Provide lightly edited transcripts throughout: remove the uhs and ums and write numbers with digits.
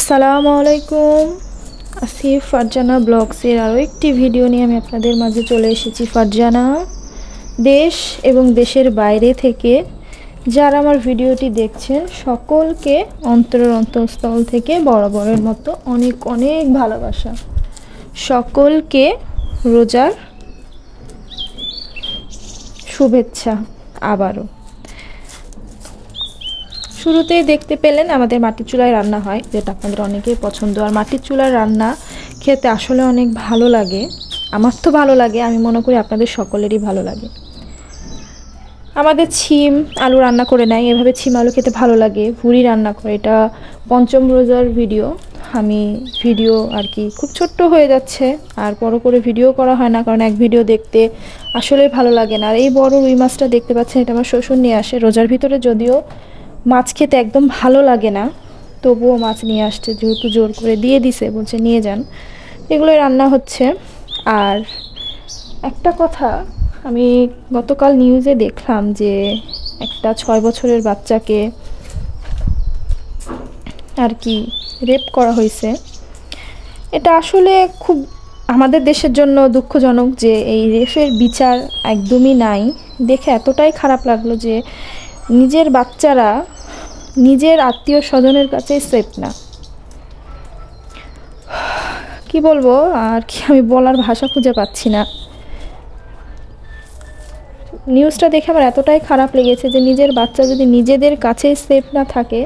আসসালামু আলাইকুম। আসিফ ফারজানা ব্লগসের আরও একটি ভিডিও নিয়ে আমি আপনাদের মাঝে চলে এসেছি। ফারজানা, দেশ এবং দেশের বাইরে থেকে যারা আমার ভিডিওটি দেখছেন সকলকে অন্তরের অন্তঃস্থল থেকে বরাবরের মতো অনেক অনেক ভালোবাসা। সকলকে রোজার শুভেচ্ছা। আবারও শুরুতেই দেখতে পেলেন আমাদের মাটির চুলায় রান্না হয়, যেটা আপনাদের অনেকেই পছন্দ। আর মাটির চুলার রান্না খেতে আসলে অনেক ভালো লাগে। আমার তো ভালো লাগে, আমি মনে করি আপনাদের সকলেরই ভালো লাগে। আমাদের ছিম আলু রান্না করে নেয়, এভাবে ছিম আলু খেতে ভালো লাগে। ভুড়ি রান্না করে, এটা পঞ্চম রোজার ভিডিও। আমি ভিডিও আর কি খুব ছোট্ট হয়ে যাচ্ছে, আর বড় করে ভিডিও করা হয় না, কারণ এক ভিডিও দেখতে আসলেই ভালো লাগে না। আর এই বড় রুই মাছটা দেখতে পাচ্ছেন, এটা আমার শ্বশুর নিয়ে আসে রোজার ভিতরে। যদিও মাছ খেতে একদম ভালো লাগে না, তবুও মাছ নিয়ে আসছে, যেহেতু জোর করে দিয়ে দিছে, বলছে নিয়ে যান। এগুলোই রান্না হচ্ছে। আর একটা কথা, আমি গতকাল নিউজে দেখলাম যে একটা 6 বছরের বাচ্চাকে আর কি রেপ করা হয়েছে। এটা আসলে খুব আমাদের দেশের জন্য দুঃখজনক যে এই রেপের বিচার একদমই নাই। দেখে এতটাই খারাপ লাগলো যে নিজের বাচ্চারা নিজের আত্মীয় স্বজনের কাছে সেফ না। কি বলবো আর কি, আমি বলার ভাষা খুঁজে পাচ্ছি না। নিউজটা দেখে আমার এতটাই খারাপ লেগেছে যে নিজের বাচ্চা যদি নিজেদের কাছে সেফ না থাকে,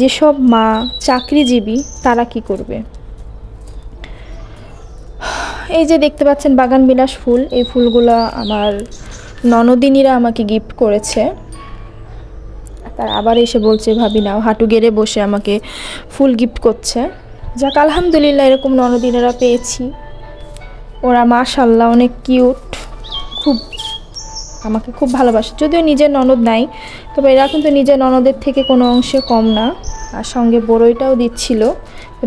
যেসব মা চাকরিজীবী তারা কি করবে। এই যে দেখতে পাচ্ছেন বাগান বিলাস ফুল, এই ফুলগুলো আমার ননদিনীরা আমাকে গিফট করেছে। তার আবার এসে বলছে ভাবি নাও, হাঁটু গেড়ে বসে আমাকে ফুল গিফট করছে। যাক আলহামদুলিল্লাহ, এরকম ননদিনেরা পেয়েছি। ওরা মাশাআল্লাহ অনেক কিউট, খুব আমাকে খুব ভালোবাসে। যদিও নিজের ননদ নাই, তবে এরা কিন্তু নিজের ননদের থেকে কোনো অংশে কম না। আর সঙ্গে বড়ইটাও দিচ্ছিল,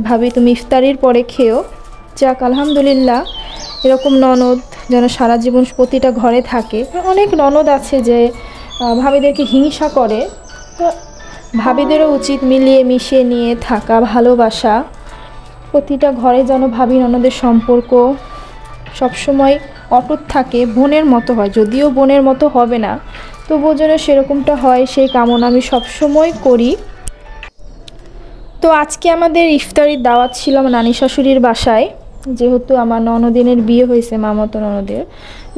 ভাবি তুমি ইফতারির পরে খেও। যাক আলহামদুলিল্লাহ, এরকম ননদ যেন সারা জীবন প্রতিটা ঘরে থাকে। অনেক ননদ আছে যে ভাবিদেরকে হিংসা করে, তো ভাবিদেরও উচিত মিলিয়ে মিশিয়ে নিয়ে থাকা, ভালোবাসা। প্রতিটা ঘরে যেন ভাবি ননদের সম্পর্ক সবসময় অটুট থাকে, বোনের মতো হয়। যদিও বোনের মতো হবে না, তবুও যেন সেরকমটা হয়, সেই কামনা আমি সবসময় করি। তো আজকে আমাদের ইফতারির দাওয়াত ছিল আমার নানি শাশুড়ির বাসায়। যেহেতু আমার ননদিনের বিয়ে হয়েছে, মামাতো ননদের,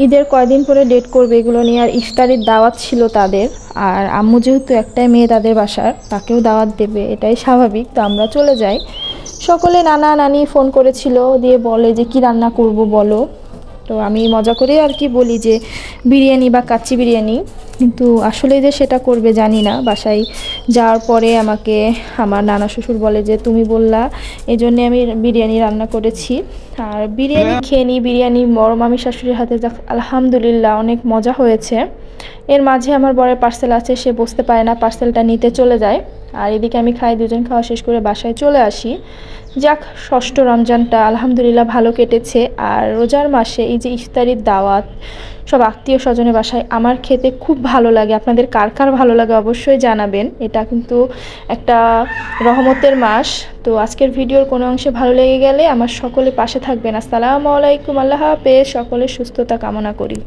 ঈদের কয়দিন পরে ডেট করবে, এগুলো নিয়ে আর ইফতারির দাওয়াত ছিল তাদের। আর আম্মু যেহেতু একটাই মেয়ে তাদের বাসার, তাকেও দাওয়াত দেবে, এটাই স্বাভাবিক। তো আমরা চলে যাই। সকলে নানা নানি ফোন করেছিল, দিয়ে বলে যে কি রান্না করব বলো। তো আমি মজা করে আর কি বলি যে বিরিয়ানি বা কাচ্চি বিরিয়ানি, কিন্তু আসলে যে সেটা করবে জানি না। বাসায় যাওয়ার পরে আমাকে আমার নানা শ্বশুর বলে যে তুমি বললা, এই জন্যে আমি বিরিয়ানি রান্না করেছি। আর বিরিয়ানি খেয়ে নিই, বিরিয়ানি বড় মামি শাশুড়ির হাতে, যাক আলহামদুলিল্লাহ অনেক মজা হয়েছে। এর মাঝে আমার বরের পার্সেল আছে, সে বসতে পারে না, পার্সেলটা নিতে চলে যায়। আর এদিকে আমি খাই, দুজন খাওয়া শেষ করে বাসায় চলে আসি। যাক, ষষ্ঠ রমজানটা আলহামদুলিল্লাহ ভালো কেটেছে। আর রোজার মাসে এই যে ইফতারির দাওয়াত, সব আত্মীয় স্বজনের বাসায় আমার খেতে খুব ভালো লাগে। আপনাদের কার কার ভালো লাগে অবশ্যই জানাবেন। এটা কিন্তু একটা রহমতের মাস। তো আজকের ভিডিওর কোনো অংশে ভালো লেগে গেলে আমার সকলে পাশে থাকবেন। আসসালামু আলাইকুম, আল্লাহ হাফেজ। সকলের সুস্থতা কামনা করি।